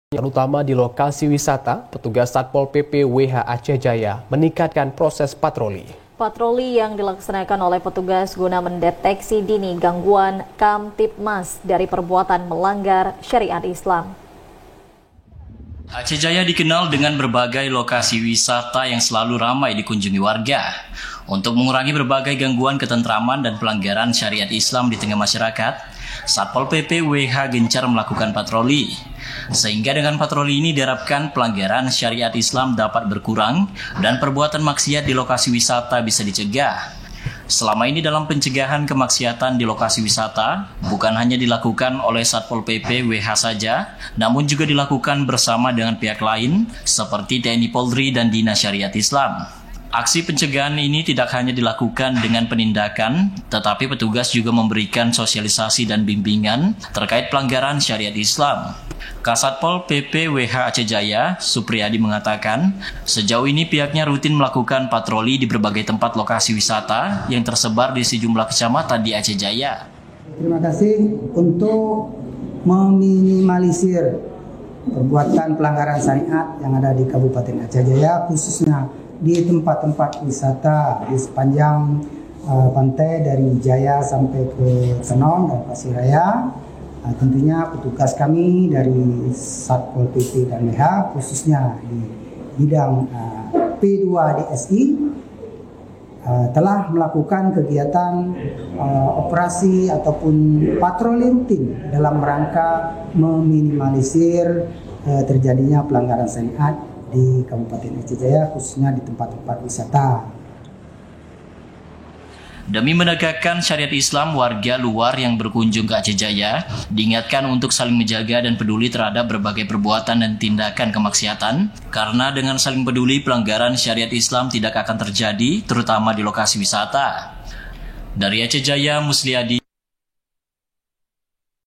Yang utama di lokasi wisata, petugas Satpol PP WH Aceh Jaya meningkatkan proses patroli. Patroli yang dilaksanakan oleh petugas guna mendeteksi dini gangguan Kamtibmas dari perbuatan melanggar syariat Islam. Aceh Jaya dikenal dengan berbagai lokasi wisata yang selalu ramai dikunjungi warga. Untuk mengurangi berbagai gangguan ketentraman dan pelanggaran syariat Islam di tengah masyarakat, Satpol PP WH gencar melakukan patroli. Sehingga dengan patroli ini diharapkan pelanggaran syariat Islam dapat berkurang dan perbuatan maksiat di lokasi wisata bisa dicegah. Selama ini dalam pencegahan kemaksiatan di lokasi wisata bukan hanya dilakukan oleh Satpol PP WH saja, namun juga dilakukan bersama dengan pihak lain seperti TNI Polri dan Dinas Syariat Islam. Aksi pencegahan ini tidak hanya dilakukan dengan penindakan, tetapi petugas juga memberikan sosialisasi dan bimbingan terkait pelanggaran syariat Islam. Kasatpol PP WH Aceh Jaya, Supriyadi mengatakan, sejauh ini pihaknya rutin melakukan patroli di berbagai tempat lokasi wisata yang tersebar di sejumlah kecamatan di Aceh Jaya. Terima kasih untuk meminimalisir perbuatan pelanggaran syariat yang ada di Kabupaten Aceh Jaya, khususnya di tempat-tempat wisata di sepanjang pantai dari Jaya sampai ke Senon dan Pasiraya. Tentunya petugas kami dari Satpol PP dan WH khususnya di bidang P2 DSI telah melakukan kegiatan operasi ataupun patroli rutin dalam rangka meminimalisir terjadinya pelanggaran syariat di Kabupaten Aceh Jaya khususnya di tempat-tempat wisata. Demi menegakkan syariat Islam, warga luar yang berkunjung ke Aceh Jaya diingatkan untuk saling menjaga dan peduli terhadap berbagai perbuatan dan tindakan kemaksiatan, karena dengan saling peduli pelanggaran syariat Islam tidak akan terjadi, terutama di lokasi wisata. Dari Aceh Jaya, Musliadi.